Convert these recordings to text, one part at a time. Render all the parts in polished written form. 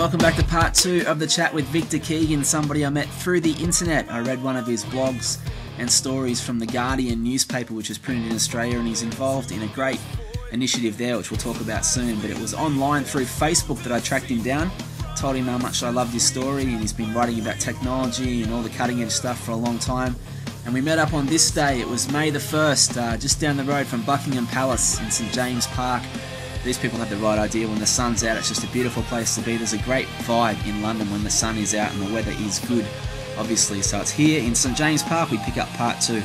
welcome back to part 2 of the chat with Victor Keegan, somebody I met through the internet. I read one of his blogs and stories from the Guardian newspaper, which is printed in Australia, and he's involved in a great initiative there, which we'll talk about soon. But it was online through Facebook that I tracked him down, told him how much I loved his story, and he's been writing about technology and all the cutting edge stuff for a long time. And we met up on this day. It was May the 1st, just down the road from Buckingham Palace in St James Park. These people have the right idea. When the sun's out, it's just a beautiful place to be. There's a great vibe in London when the sun is out and the weather is good, obviously. So it's here in St James Park. We pick up part 2.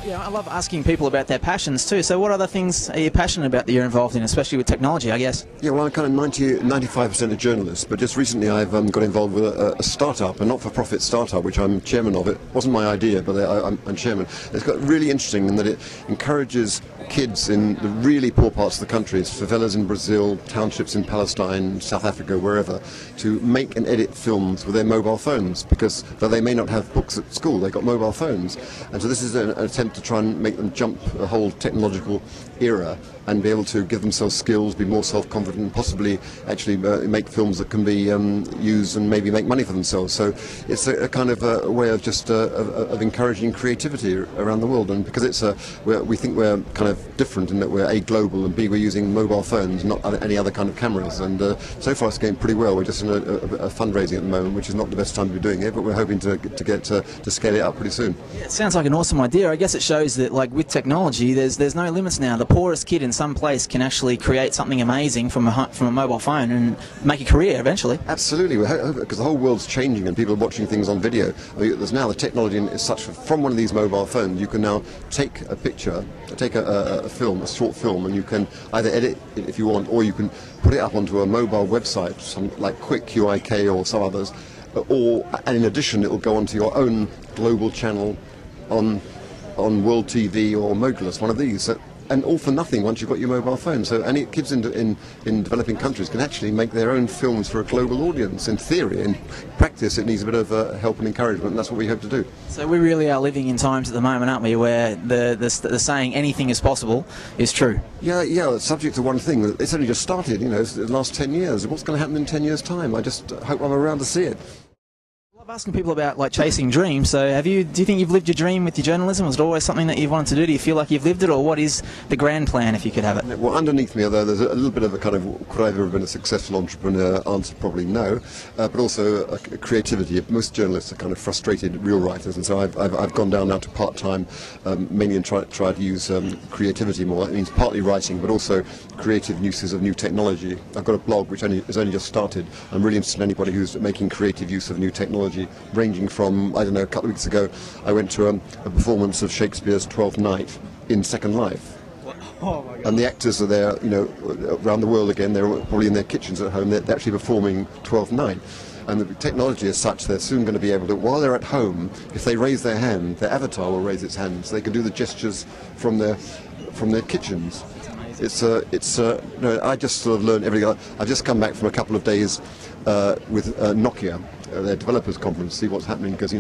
Yeah, I love asking people about their passions too. So what other things are you passionate about that you're involved in, especially with technology, I guess? Yeah, well, I'm kind of 95% a journalist, but just recently I've got involved with a startup, a not-for-profit startup, which I'm chairman of. It wasn't my idea, but I'm chairman. It's got really interesting in that it encourages kids in the really poor parts of the country, favelas in Brazil, townships in Palestine, South Africa, wherever, to make and edit films with their mobile phones, because though they may not have books at school, they've got mobile phones. And so this is an attempt to try and make them jump a whole technological era and be able to give themselves skills, be more self-confident, and possibly actually make films that can be used and maybe make money for themselves. So it's a kind of a way of just of encouraging creativity around the world. And because we think we're kind of different in that we're A, global, and B, we're using mobile phones, not any other kind of cameras. And so far it's going pretty well. We're just in a fundraising at the moment, which is not the best time to be doing it, but we're hoping to get to scale it up pretty soon. Yeah, it sounds like an awesome idea. I guess it shows that, like, with technology, there's no limits now. The poorest kid in some place can actually create something amazing from a mobile phone and make a career eventually. Absolutely, because the whole world's changing and people are watching things on video. There's now the technology is such, from one of these mobile phones you can now take a picture, take a film, a short film, and you can either edit it if you want, or you can put it up onto a mobile website, some like Quick, QIK or some others, and in addition it will go onto your own global channel on World TV or Mogulus, one of these. And all for nothing once you've got your mobile phone. So any kids in developing countries can actually make their own films for a global audience. In theory, in practice, it needs a bit of help and encouragement, and that's what we hope to do. So we really are living in times at the moment, aren't we, where the saying anything is possible is true? Yeah, it's subject to one thing. It's only just started, it's the last 10 years. What's going to happen in 10 years' time? I just hope I'm around to see it. I'm asking people about, like, chasing dreams. So do you think you've lived your dream with your journalism? Was it always something that you've wanted to do? Do you feel like you've lived it, or what is the grand plan, if you could have it? Well, underneath me, although there's a little bit of a kind of, could I have ever been a successful entrepreneur? Answer probably no, but also a creativity. Most journalists are kind of frustrated real writers, and so I've gone down now to part-time, mainly and try to use creativity more. That means partly writing, but also creative uses of new technology. I've got a blog which has only just started. I'm really interested in anybody who's making creative use of new technology, ranging from, I don't know, a couple of weeks ago I went to a performance of Shakespeare's Twelfth Night in Second Life. Oh my God. And the actors are there, around the world again. They're probably in their kitchens at home. They're actually performing Twelfth Night. And the technology is such they're soon going to be able to, while they're at home, if they raise their hand, their avatar will raise its hand, so they can do the gestures from their kitchens. I just sort of learned everything. I've just come back from a couple of days with Nokia, their developers conference, see what's happening, because the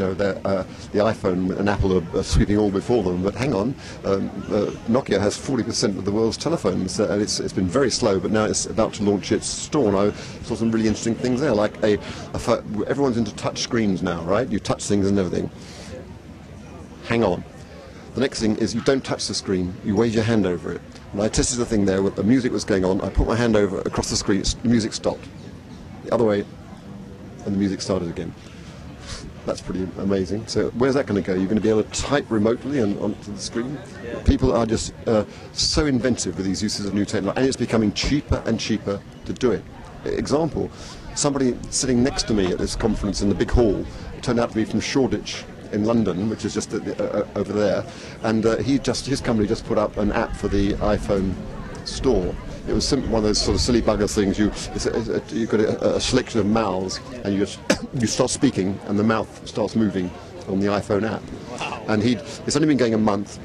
iPhone and Apple are sweeping all before them. But hang on, Nokia has 40% of the world's telephones, and it's been very slow, but now it's about to launch its store, and I saw some really interesting things there, like everyone's into touch screens now, right? You touch things and everything. Hang on. The next thing is you don't touch the screen, you wave your hand over it. And I tested the thing there, where the music was going on, I put my hand over across the screen, the music stopped. The other way, and the music started again. That's pretty amazing. So where's that going to go? You're going to be able to type remotely onto the screen? Yeah. People are just so inventive with these uses of new technology, and it's becoming cheaper and cheaper to do it. Example, somebody sitting next to me at this conference in the big hall turned out to be from Shoreditch in London, which is just over there, and his company just put up an app for the iPhone store. It was one of those sort of silly bugger things. You've got a selection of mouths, and you start speaking, and the mouth starts moving on the iPhone app. Wow. And it's only been going a month.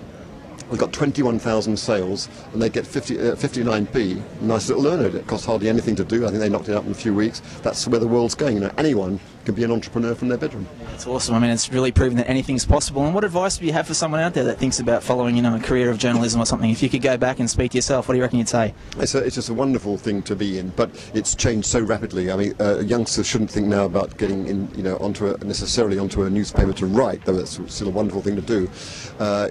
We've got 21,000 sales, and they get 59p. Nice little earner. It costs hardly anything to do. I think they knocked it up in a few weeks. That's where the world's going. Anyone can be an entrepreneur from their bedroom. It's awesome. I mean, it's really proven that anything's possible. And what advice do you have for someone out there that thinks about following, you know, a career of journalism or something? If you could go back and speak to yourself, what do you reckon you'd say? It's just a wonderful thing to be in, but it's changed so rapidly. I mean, youngsters shouldn't think now about getting in, you know, necessarily onto a newspaper to write, though that's still a wonderful thing to do.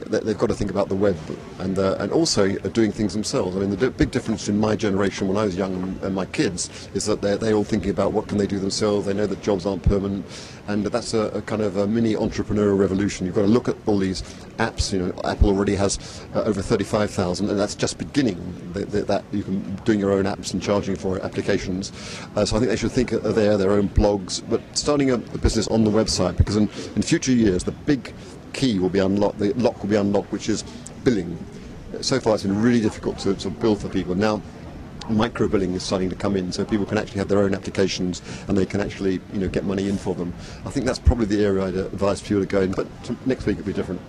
They've got to think about the web and also doing things themselves. I mean, the big difference in my generation when I was young and my kids is that they're all thinking about what can they do themselves. They know that jobs aren't permanent, and that's a kind of a mini entrepreneurial revolution. You've got to look at all these apps. You know, Apple already has over 35,000, and that's just beginning. That you can doing your own apps and charging for applications. So I think they should think of their own blogs, but starting a business on the website, because in future years the big key will be unlocked, the lock will be unlocked, which is billing. So far it's been really difficult to bill for people. Now micro billing is starting to come in, so people can actually have their own applications and they can actually, you know, get money in for them. I think that's probably the area I'd advise people to go in, but next week it'll be different.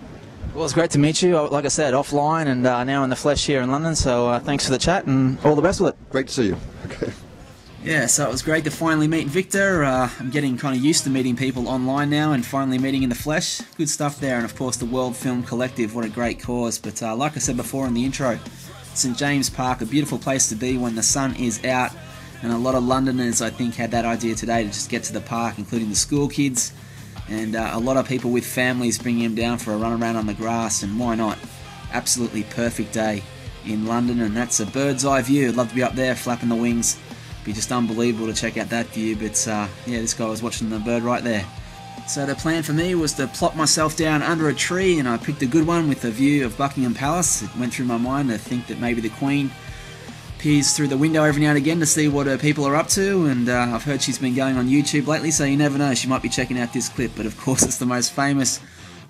Well, it's great to meet you, like I said, offline and now in the flesh here in London, so thanks for the chat and all the best with it. Great to see you. Okay. Yeah, so it was great to finally meet Victor. I'm getting kind of used to meeting people online now and finally meeting in the flesh. Good stuff there, and of course the World Film Collective, what a great cause. But like I said before in the intro, St James Park, a beautiful place to be when the sun is out, and a lot of Londoners, I think, had that idea today to just get to the park, including the school kids, and a lot of people with families bringing them down for a run around on the grass, and why not? Absolutely perfect day in London, and that's a bird's eye view. I'd love to be up there flapping the wings. Be just unbelievable to check out that view, but yeah, this guy was watching the bird right there. So the plan for me was to plop myself down under a tree, and I picked a good one with a view of Buckingham Palace. It went through my mind to think that maybe the Queen peers through the window every now and again to see what people are up to, and I've heard she's been going on YouTube lately, so you never know, she might be checking out this clip. But of course it's the most famous,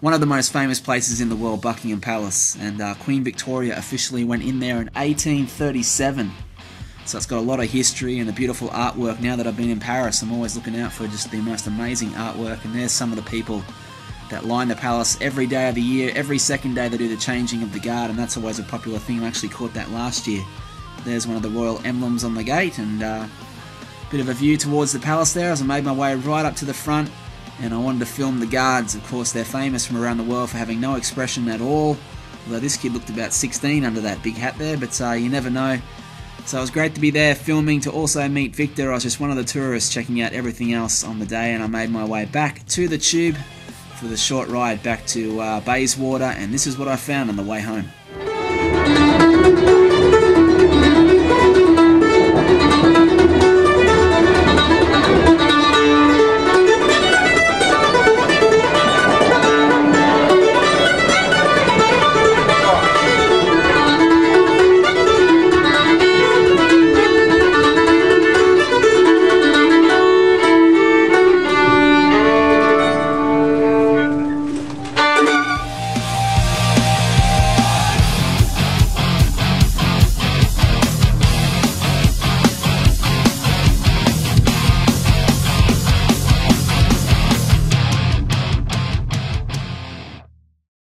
one of the most famous places in the world, Buckingham Palace, and Queen Victoria officially went in there in 1837. So it's got a lot of history and a beautiful artwork. Now that I've been in Paris, I'm always looking out for just the most amazing artwork, and there's some of the people that line the palace every day of the year. Every second day they do the changing of the guard, and that's always a popular thing. I actually caught that last year. There's one of the royal emblems on the gate, and a bit of a view towards the palace there as I made my way right up to the front, and I wanted to film the guards. Of course, they're famous from around the world for having no expression at all, although this kid looked about 16 under that big hat there, but you never know. So it was great to be there filming, to also meet Victor. I was just one of the tourists checking out everything else on the day, and I made my way back to the tube for the short ride back to Bayswater, and this is what I found on the way home.